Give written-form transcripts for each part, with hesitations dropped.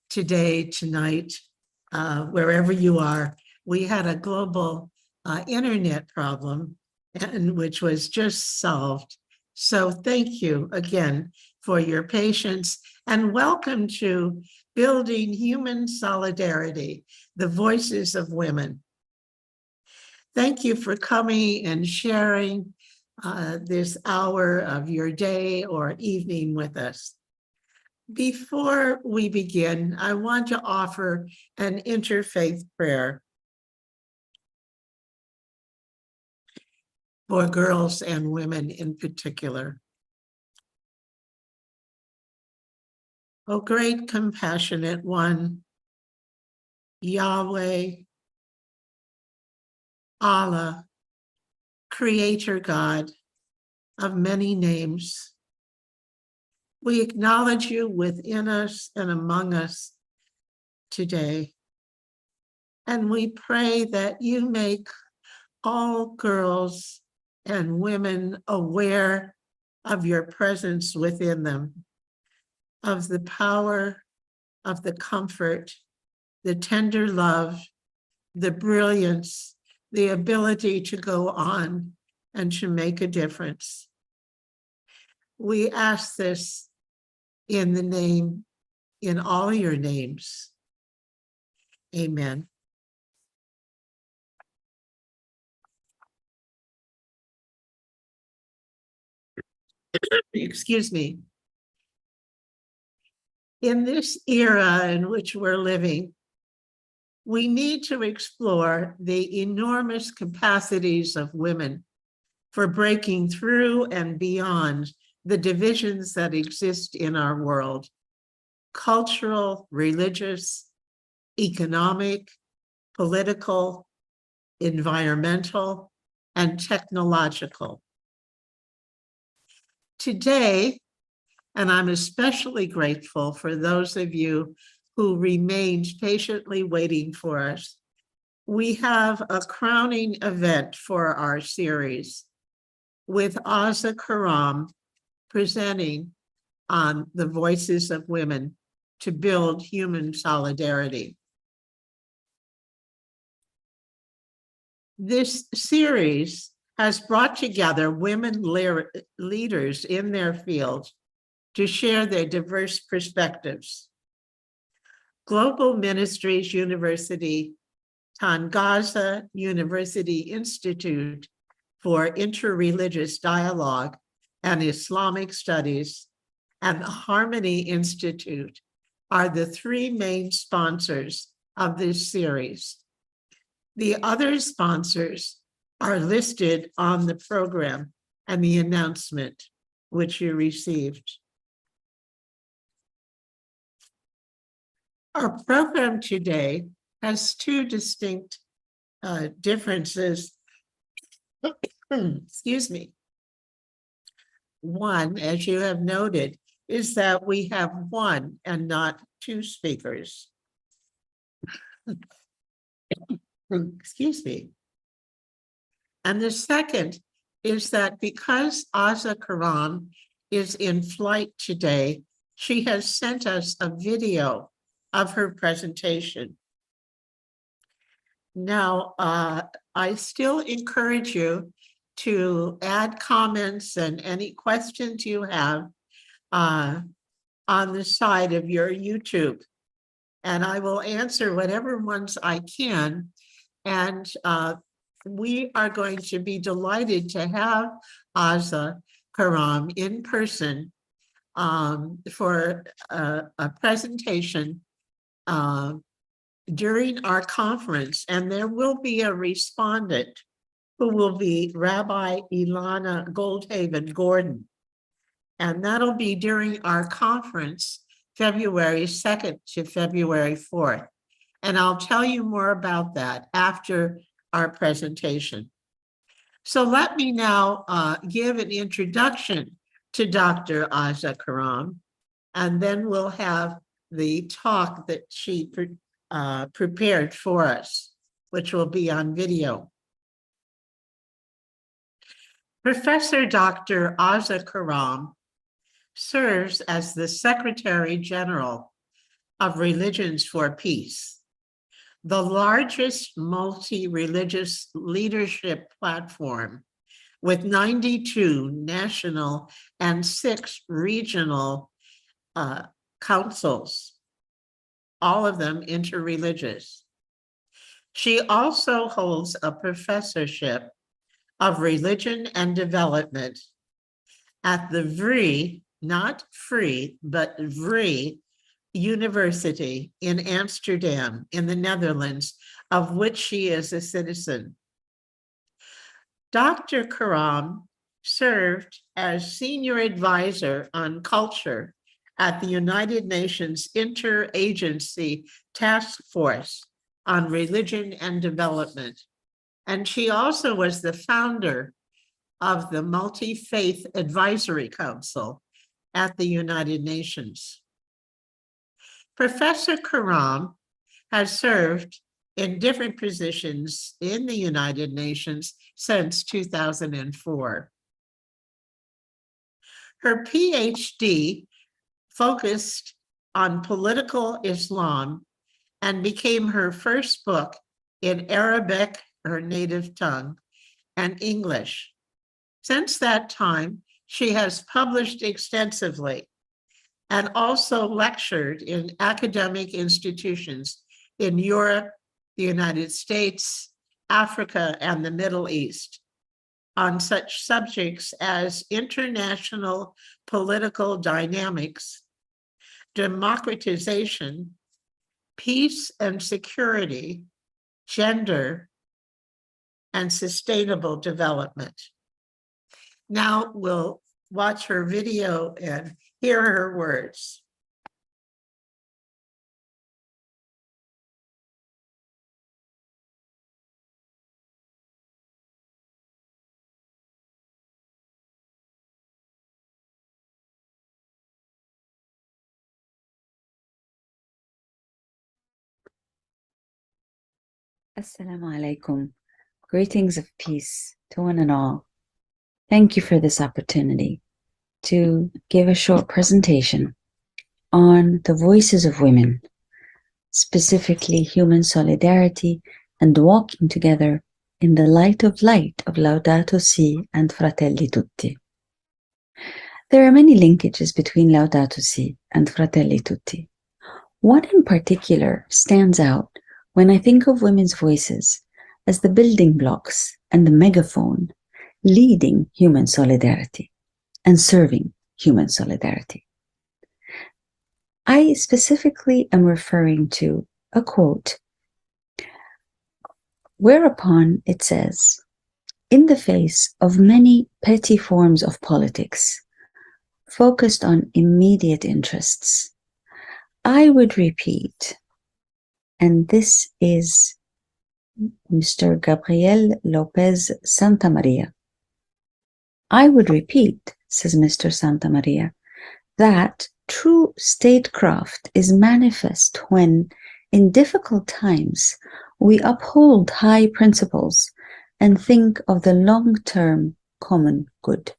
today, tonight, wherever you are. We had a global internet problem, and which was just solved. So thank you again for your patience, and welcome to Building Human Solidarity, the Voices of Women. Thank you for coming and sharing this hour of your day or evening with us. Before we begin, I want to offer an interfaith prayer for girls and women in particular. O great compassionate one, Yahweh, Allah, Creator God of many names, we acknowledge you within us and among us today. And we pray that you make all girls and women aware of your presence within them, of the power, of the comfort, the tender love, the brilliance, the ability to go on and to make a difference. We ask this in the name, in all your names. Amen. Excuse me. In this era in which we're living, we need to explore the enormous capacities of women for breaking through and beyond the divisions that exist in our world: cultural, religious, economic, political, environmental, and technological. Today, and I'm especially grateful for those of you who remained patiently waiting for us, we have a crowning event for our series with Aza Karam presenting on the voices of women to build human solidarity. This series has brought together women leaders in their field to share their diverse perspectives. Global Ministries University, Tangaza University Institute for Interreligious Dialogue and Islamic Studies, and the Harmony Institute are the three main sponsors of this series. The other sponsors are listed on the program and the announcement which you received. Our program today has two distinct differences. Excuse me. One, as you have noted, is that we have one and not two speakers. Excuse me. And the second is that because Aza Karam is in flight today, she has sent us a video of her presentation. Now, I still encourage you to add comments and any questions you have on the side of your YouTube, and I will answer whatever ones I can. And we are going to be delighted to have Aza Karam in person for a presentation during our conference, and there will be a respondent who will be Rabbi Ilana Goldhaven Gordon. And that'll be during our conference, February 2nd to February 4th. And I'll tell you more about that after our presentation. So let me now give an introduction to Dr. Aza Karam, and then we'll have the talk that she prepared for us, which will be on video. Professor Dr. Aza Karam serves as the Secretary General of Religions for Peace, the largest multi-religious leadership platform with 92 national and 6 regional councils, all of them interreligious. She also holds a professorship of religion and development at the VRI, not free, but VRI University in Amsterdam, in the Netherlands, of which she is a citizen. Dr. Karam served as senior advisor on culture at the United Nations Interagency Task Force on Religion and Development. And she also was the founder of the Multi-Faith Advisory Council at the United Nations. Professor Karam has served in different positions in the United Nations since 2004. Her PhD focused on political Islam and became her first book in Arabic, her native tongue, and English. Since that time, she has published extensively and also lectured in academic institutions in Europe, the United States, Africa, and the Middle East on such subjects as international political dynamics, democratization, peace and security, gender, and sustainable development. Now we'll watch her video and hear her words. Assalamu alaikum. Greetings of peace to one and all. Thank you for this opportunity to give a short presentation on the voices of women, specifically human solidarity and walking together in the light of Laudato Si and Fratelli Tutti. There are many linkages between Laudato Si and Fratelli Tutti. One in particular stands out when I think of women's voices as the building blocks and the megaphone leading human solidarity and serving human solidarity. I specifically am referring to a quote whereupon it says, "In the face of many petty forms of politics focused on immediate interests, I would repeat," and this is Mr. Gabriel Lopez Santamaria. "I would repeat," says Mr. Santamaria, "that true statecraft is manifest when, in difficult times, we uphold high principles and think of the long-term common good.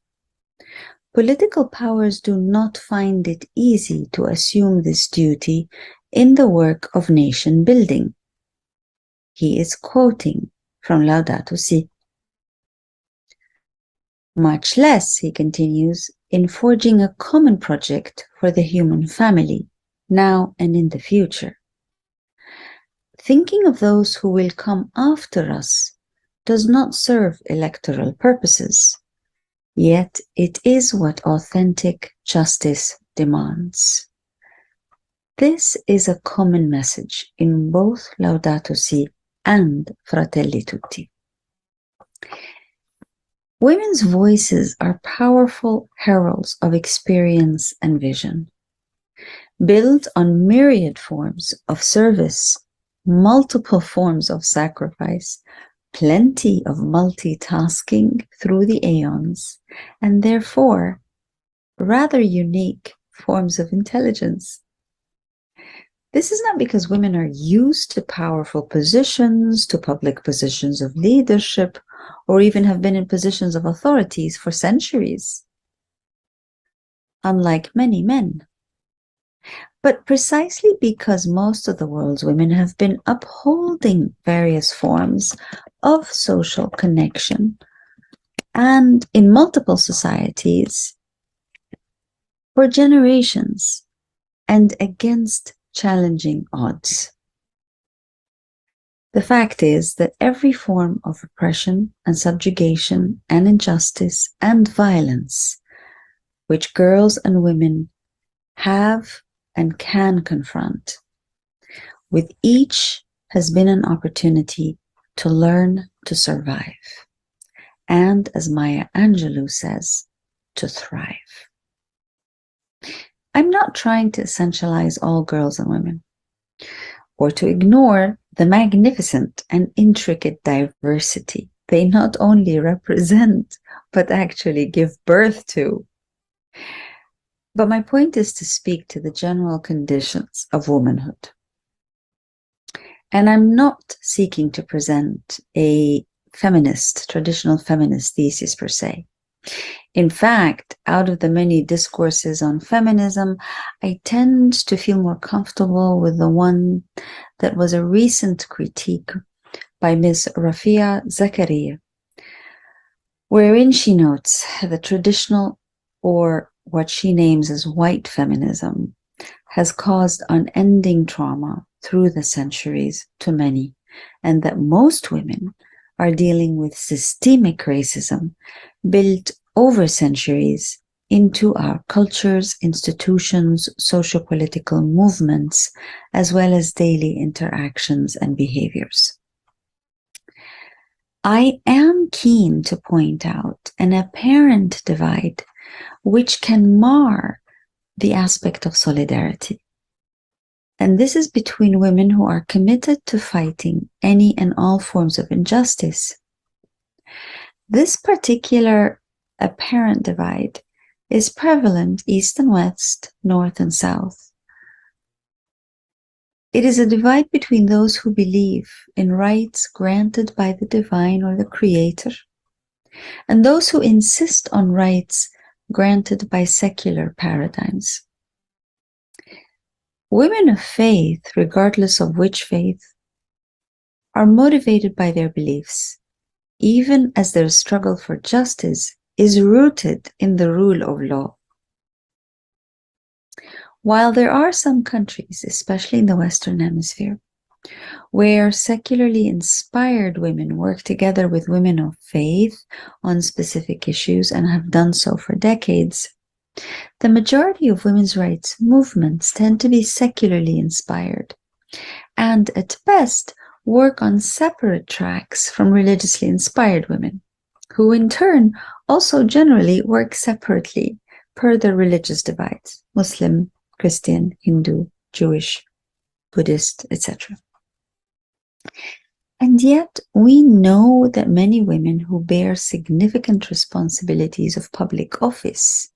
Political powers do not find it easy to assume this duty in the work of nation building." He is quoting from Laudato Si. "Much less," he continues, "in forging a common project for the human family, now and in the future. Thinking of those who will come after us does not serve electoral purposes, yet it is what authentic justice demands." This is a common message in both Laudato Si and Fratelli Tutti. Women's voices are powerful heralds of experience and vision. Built on myriad forms of service, multiple forms of sacrifice, plenty of multitasking through the aeons, and therefore rather unique forms of intelligence. This is not because women are used to powerful positions, to public positions of leadership, or even have been in positions of authorities for centuries, unlike many men, But precisely because most of the world's women have been upholding various forms of social connection and in multiple societies for generations and against challenging odds. The fact is that every form of oppression and subjugation and injustice and violence which girls and women have and can confront, with each has been an opportunity to learn to survive. And as Maya Angelou says, to thrive. I'm not trying to essentialize all girls and women, or to ignore the magnificent and intricate diversity they not only represent, but actually give birth to. But my point is to speak to the general conditions of womanhood. And I'm not seeking to present a traditional feminist thesis per se. In fact, out of the many discourses on feminism, I tend to feel more comfortable with the one that was a recent critique by Ms. Rafia Zakaria, wherein she notes the traditional, or what she names as white feminism, has caused unending trauma through the centuries to many, and that most women are dealing with systemic racism built over centuries into our cultures, institutions, socio-political movements, as well as daily interactions and behaviors. I am keen to point out an apparent divide which can mar the aspect of solidarity. And this is between women who are committed to fighting any and all forms of injustice. This particular apparent divide is prevalent east and west, north and south. It is a divide between those who believe in rights granted by the divine or the creator, and those who insist on rights granted by secular paradigms. Women of faith, regardless of which faith, are motivated by their beliefs, even as their struggle for justice is rooted in the rule of law. While there are some countries, especially in the Western Hemisphere, where secularly inspired women work together with women of faith on specific issues and have done so for decades, the majority of women's rights movements tend to be secularly inspired and, at best, work on separate tracks from religiously inspired women, who in turn also generally work separately per their religious divides: Muslim, Christian, Hindu, Jewish, Buddhist, etc. And yet, we know that many women who bear significant responsibilities of public office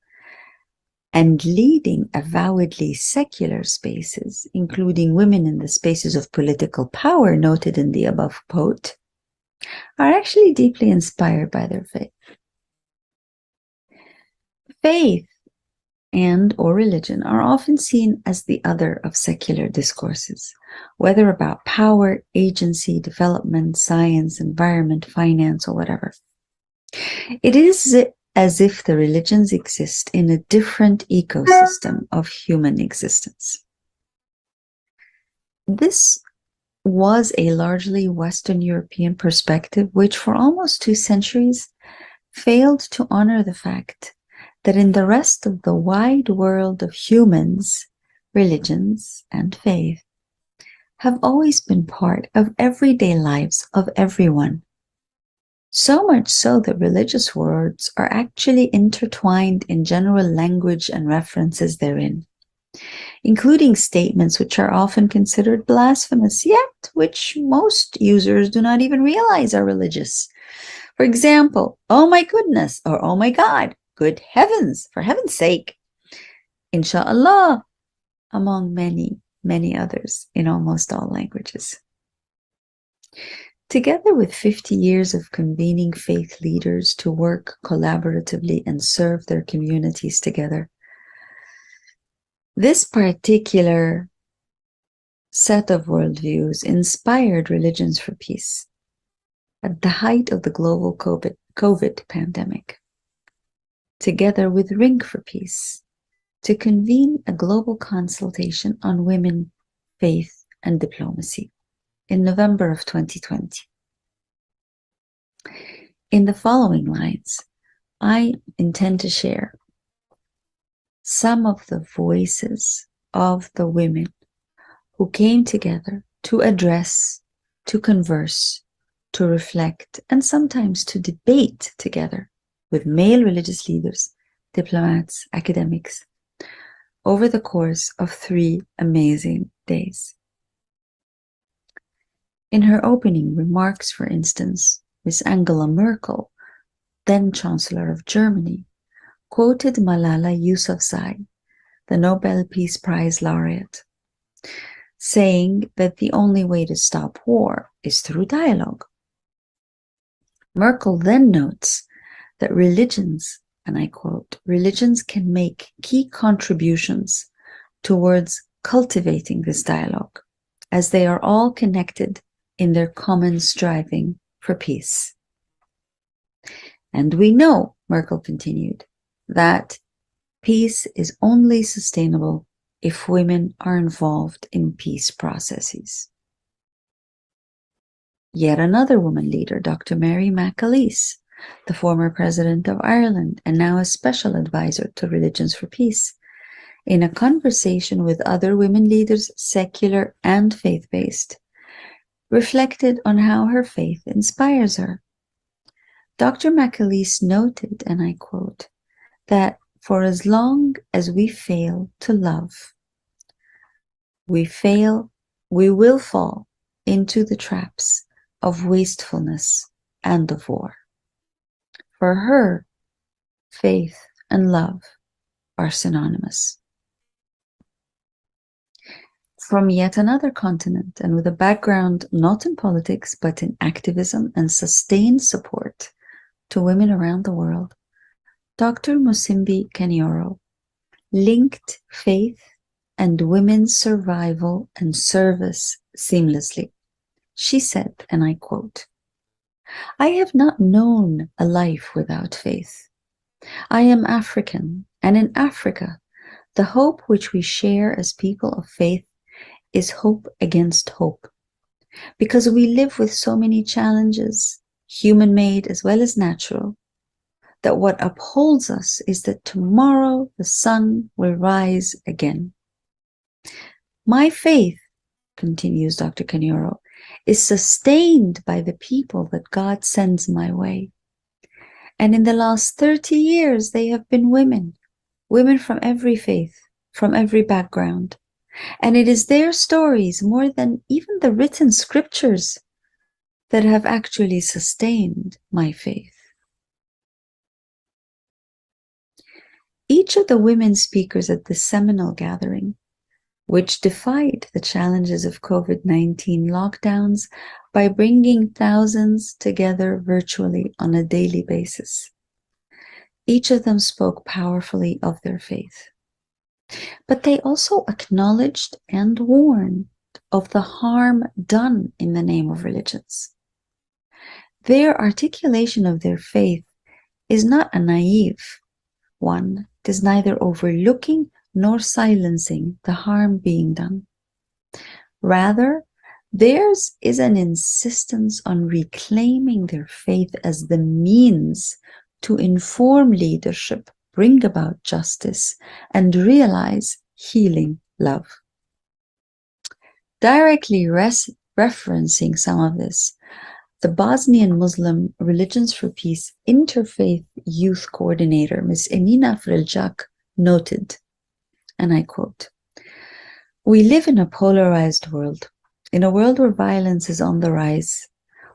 and leading avowedly secular spaces, including women in the spaces of political power noted in the above quote, are actually deeply inspired by their faith. Faith and/or religion are often seen as the other of secular discourses, whether about power, agency, development, science, environment, finance, or whatever. It is as if the religions exist in a different ecosystem of human existence. This was a largely Western European perspective, which for almost 2 centuries failed to honor the fact that in the rest of the wide world of humans, religions and faith have always been part of everyday lives of everyone. So much so that religious words are actually intertwined in general language and references therein, including statements which are often considered blasphemous, yet which most users do not even realize are religious. For example, "Oh my goodness," or "Oh my God," "Good heavens," "For heaven's sake," "Inshallah," among many, many others in almost all languages. Together with 50 years of convening faith leaders to work collaboratively and serve their communities together, This particular set of worldviews inspired Religions for Peace at the height of the global COVID pandemic, together with Ring for Peace, to convene a global consultation on women, faith, and diplomacy in November of 2020. In the following lines, I intend to share some of the voices of the women who came together to address, to converse, to reflect, and sometimes to debate together with male religious leaders, diplomats, academics, over the course of 3 amazing days. In her opening remarks, for instance, Miss Angela Merkel, then Chancellor of Germany, quoted Malala Yousafzai, the Nobel Peace Prize laureate, saying that the only way to stop war is through dialogue. Merkel then notes that religions, and I quote, religions can make key contributions towards cultivating this dialogue, as they are all connected in their common striving for peace. And we know, Merkel continued, that peace is only sustainable if women are involved in peace processes. Yet another woman leader, Dr. Mary McAleese, the former president of Ireland and now a special advisor to Religions for Peace, in a conversation with other women leaders, secular and faith-based, reflected on how her faith inspires her. Dr. McAleese noted, and I quote, that for as long as we fail to love, we will fall into the traps of wastefulness and of war. For her, faith and love are synonymous. From yet another continent, and with a background not in politics, but in activism and sustained support to women around the world, Dr. Musimbi Kenyoro linked faith and women's survival and service seamlessly. She said, and I quote, "I have not known a life without faith. I am African, and in Africa, the hope which we share as people of faith is hope against hope. Because we live with so many challenges, human-made as well as natural, that what upholds us is that tomorrow the sun will rise again. My faith," continues Dr. Kenyoro, "is sustained by the people that God sends my way. And in the last 30 years, they have been women from every faith, from every background. And it is their stories, more than even the written scriptures, that have actually sustained my faith." Each of the women speakers at this seminal gathering, which defied the challenges of COVID-19 lockdowns by bringing thousands together virtually on a daily basis, each of them spoke powerfully of their faith. But they also acknowledged and warned of the harm done in the name of religions. Their articulation of their faith is not a naive one. It is neither overlooking nor silencing the harm being done. Rather, theirs is an insistence on reclaiming their faith as the means to inform leadership, bring about justice, and realize healing love. Directly referencing some of this, the Bosnian Muslim Religions for Peace Interfaith Youth Coordinator, Ms. Emina Friljak, noted, and I quote, "We live in a polarized world, in a world where violence is on the rise,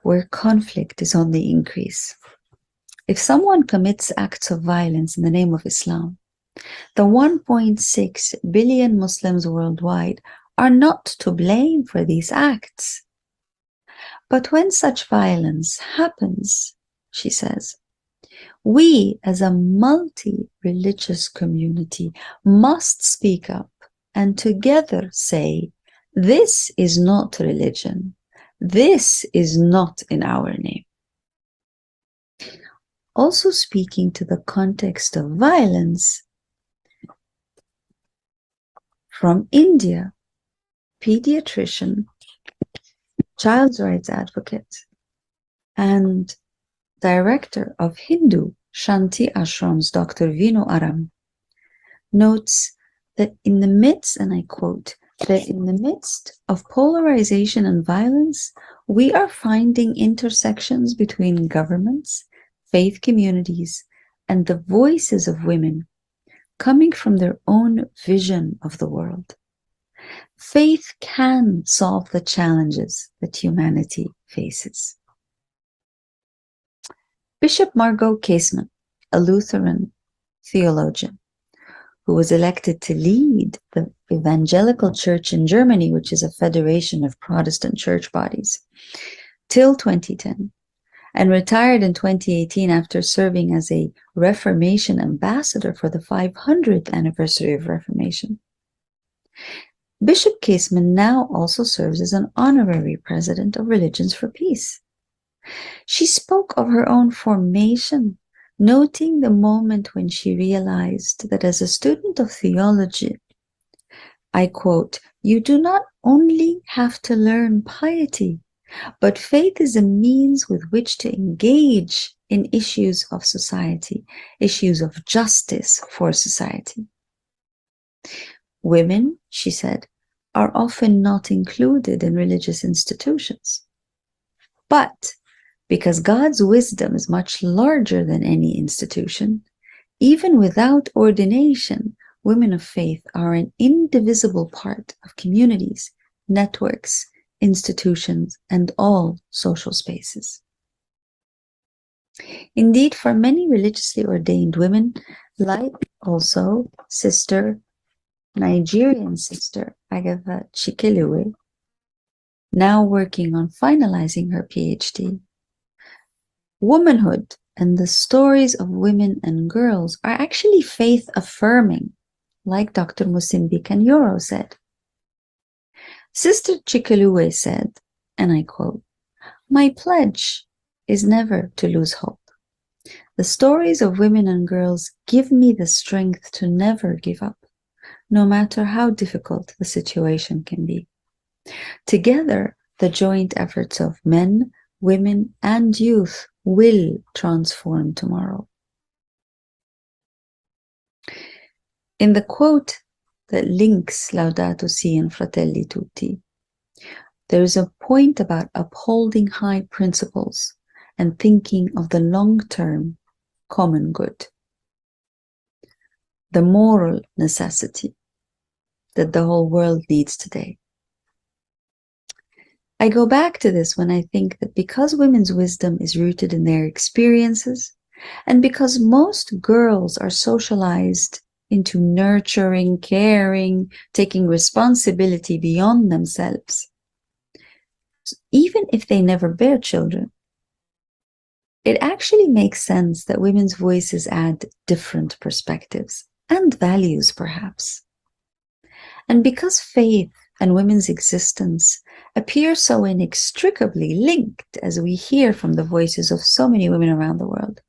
where conflict is on the increase. If someone commits acts of violence in the name of Islam, the 1.6 billion Muslims worldwide are not to blame for these acts. But when such violence happens," she says, "we as a multi-religious community must speak up and together say, this is not religion. This is not in our name. Also speaking to the context of violence, from India, pediatrician, child rights advocate, and director of Hindu Shanti Ashrams, Dr. Vinu Aram, notes that in the midst, and I quote, that in the midst of polarization and violence, we are finding intersections between governments, faith communities, and the voices of women coming from their own vision of the world. Faith can solve the challenges that humanity faces. Bishop Margot Casement, a Lutheran theologian, who was elected to lead the Evangelical Church in Germany, which is a federation of Protestant church bodies, till 2010, and retired in 2018 after serving as a Reformation ambassador for the 500th anniversary of Reformation. Bishop Casement now also serves as an honorary president of Religions for Peace. She spoke of her own formation, noting the moment when she realized that as a student of theology, I quote, you do not only have to learn piety, but faith is a means with which to engage in issues of society, issues of justice for society. Women, she said, are often not included in religious institutions. But because God's wisdom is much larger than any institution, even without ordination, women of faith are an indivisible part of communities, networks, institutions, and all social spaces. Indeed, for many religiously ordained women, like also Nigerian sister Agatha Chikeluwe, now working on finalizing her PhD, womanhood and the stories of women and girls are actually faith-affirming, like Dr. Musimbi Kanyoro said. Sister Chikeluwe said, and I quote, my pledge is never to lose hope. The stories of women and girls give me the strength to never give up, no matter how difficult the situation can be. Together, the joint efforts of men, women, and youth will transform tomorrow. In the quote that links Laudato Si and Fratelli Tutti, there is a point about upholding high principles and thinking of the long-term common good, the moral necessity that the whole world needs today. I go back to this when I think that because women's wisdom is rooted in their experiences, and because most girls are socialized into nurturing, caring, taking responsibility beyond themselves, even if they never bear children, it actually makes sense that women's voices add different perspectives and values, perhaps. And because faith and women's existence appear so inextricably linked, as we hear from the voices of so many women around the world,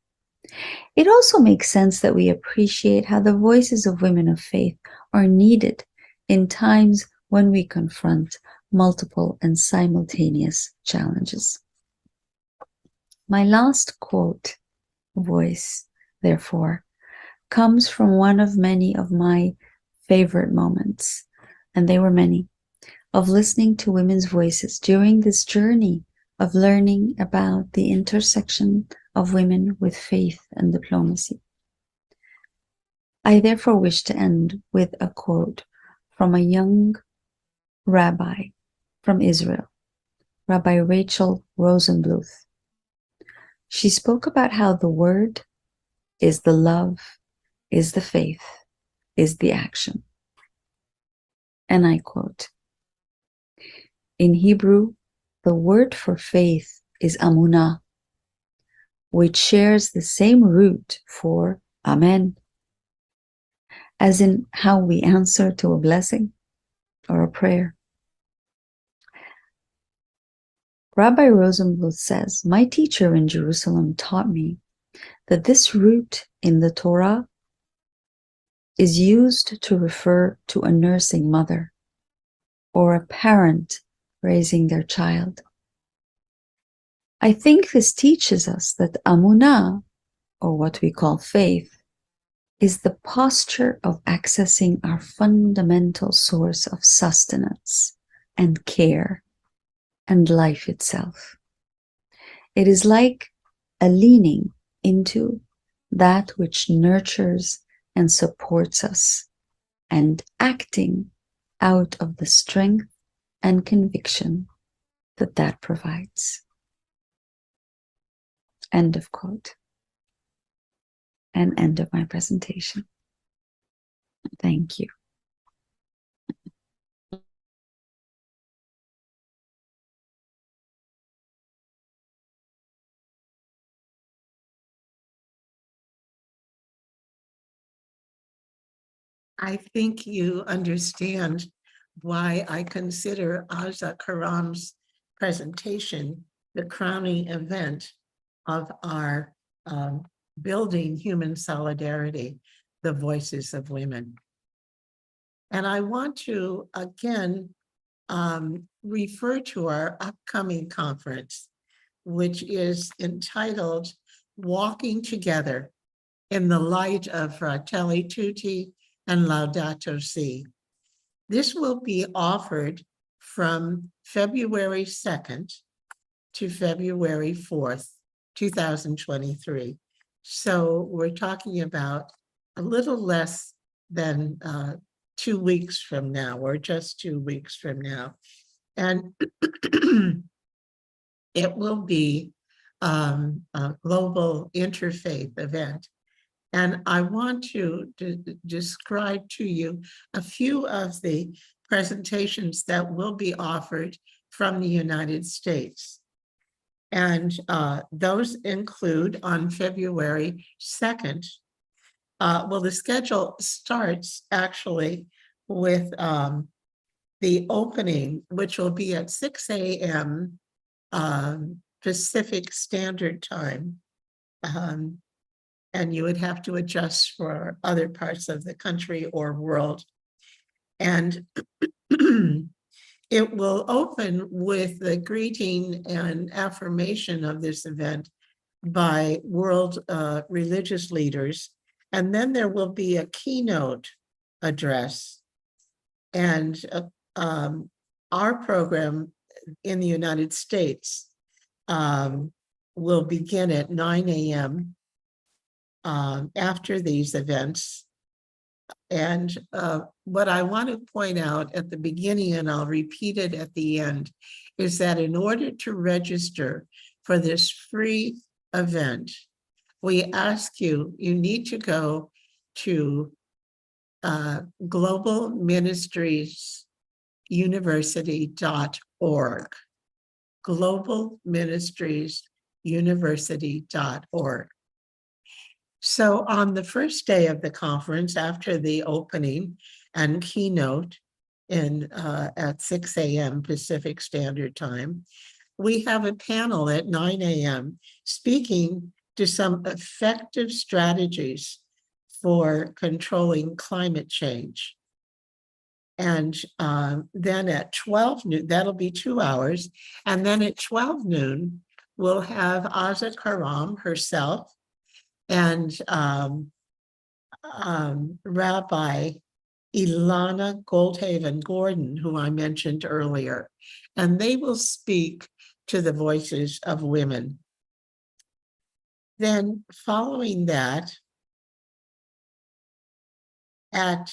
it also makes sense that we appreciate how the voices of women of faith are needed in times when we confront multiple and simultaneous challenges. My last quote, voice, therefore, comes from one of many of my favorite moments, and they were many, of listening to women's voices during this journey of learning about the intersection of women with faith and diplomacy. I therefore wish to end with a quote from a young rabbi from Israel, Rabbi Rachel Rosenbluth. She spoke about how the word is the love, is the faith, is the action. And I quote, in Hebrew, the word for faith is amunah, which shares the same root for amen. as in how we answer to a blessing or a prayer. Rabbi Rosenbluth says, my teacher in Jerusalem taught me that this root in the Torah is used to refer to a nursing mother or a parent raising their child. I think this teaches us that amunah, or what we call faith, is the posture of accessing our fundamental source of sustenance and care and life itself. It is like a leaning into that which nurtures and supports us and acting out of the strength and conviction that that provides. End of quote. And end of my presentation. Thank you. I think you understand why I consider Aza Karam's presentation the crowning event of our building human solidarity, the voices of women. And I want to again refer to our upcoming conference, which is entitled Walking Together in the Light of Fratelli, Tutti, and Laudato Si. This will be offered from February 2nd to February 4th, 2023. So we're talking about a little less than 2 weeks from now, or just 2 weeks from now. And it will be a global interfaith event. And I want to describe to you a few of the presentations that will be offered from the United States. And those include on February 2nd. Well, the schedule starts actually with the opening, which will be at 6 a.m. Pacific Standard Time. And you would have to adjust for other parts of the country or world. And it will open with the greeting and affirmation of this event by world religious leaders. And then there will be a keynote address. And our program in the United States will begin at 9 a.m. After these events. And what I want to point out at the beginning, and I'll repeat it at the end, is that in order to register for this free event, we ask you, you need to go to globalministriesuniversity.org, globalministriesuniversity.org. So on the first day of the conference, after the opening and keynote at 6 a.m. Pacific Standard Time, we have a panel at 9 a.m. speaking to some effective strategies for controlling climate change. And then at 12 noon, that'll be 2 hours. And then at 12 noon, we'll have Aza Karam herself and Rabbi Ilana Goldhaven Gordon, who I mentioned earlier, and they will speak to the voices of women. Then following that, at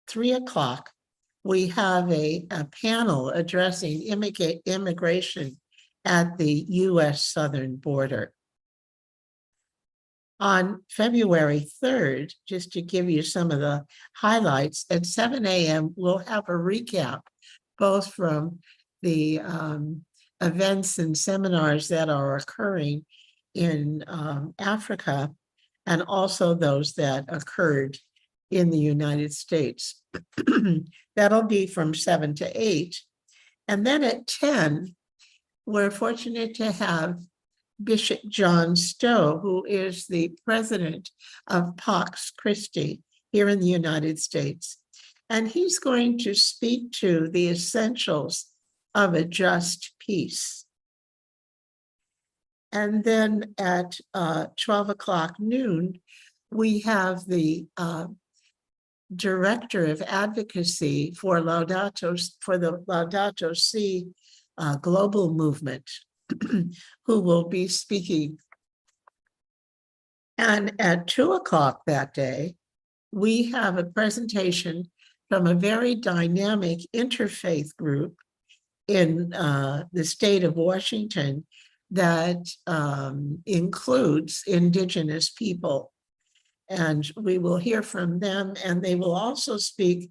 3 o'clock, we have a panel addressing immigration at the U.S. southern border. On February 3rd, just to give you some of the highlights, at 7 a.m., we'll have a recap, both from the events and seminars that are occurring in Africa, and also those that occurred in the United States. That'll be from 7 to 8. And then at 10, we're fortunate to have Bishop John Stowe, who is the president of Pax Christi here in the United States. And he's going to speak to the essentials of a just peace. And then at 12 o'clock noon, we have the Director of Advocacy for the Laudato Si global movement, who will be speaking. And at 2 o'clock that day, we have a presentation from a very dynamic interfaith group in the state of Washington that includes Indigenous people. And we will hear from them, and they will also speak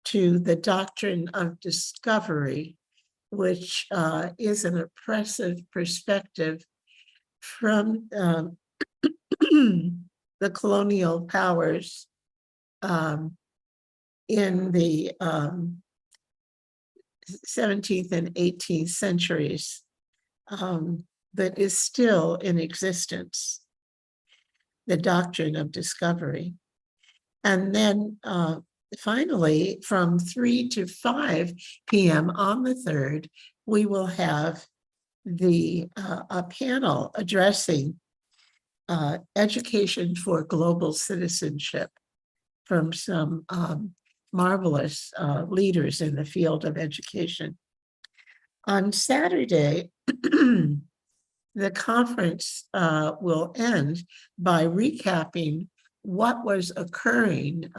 to the doctrine of discovery, which is an oppressive perspective from the colonial powers in the 17th and 18th centuries, that is still in existence, the doctrine of discovery. And then finally, from 3 to 5 p.m. on the 3rd, we will have a panel addressing education for global citizenship from some marvelous leaders in the field of education. On Saturday, the conference will end by recapping what was occurring,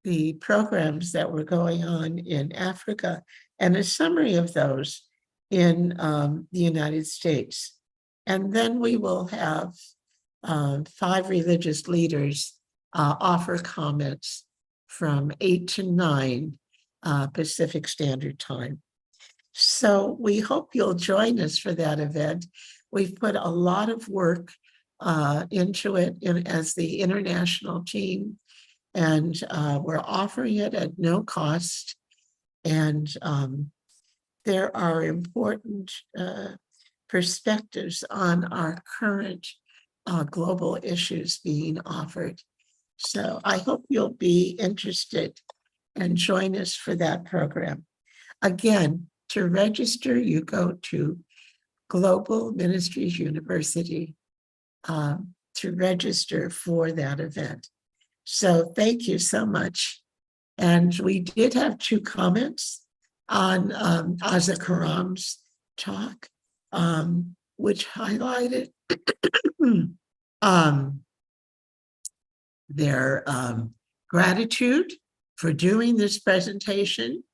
the programs that were going on in Africa, and a summary of those in the United States. And then we will have 5 religious leaders offer comments from 8 to 9 Pacific Standard Time. So we hope you'll join us for that event. We've put a lot of work into it as the international team, and we're offering it at no cost. And there are important perspectives on our current global issues being offered. So I hope you'll be interested and join us for that program. Again, to register, you go to Global Ministries University to register for that event. So thank you so much. And we did have 2 comments on Aza Karam's talk, which highlighted their gratitude for doing this presentation.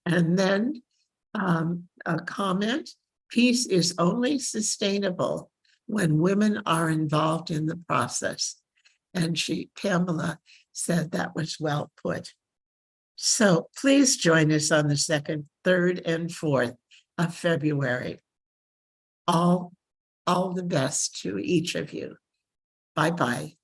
And then a comment, peace is only sustainable when women are involved in the process. And Pamela said that was well put. So please join us on the 2nd, 3rd, and 4th of February. All the best to each of you. Bye-bye.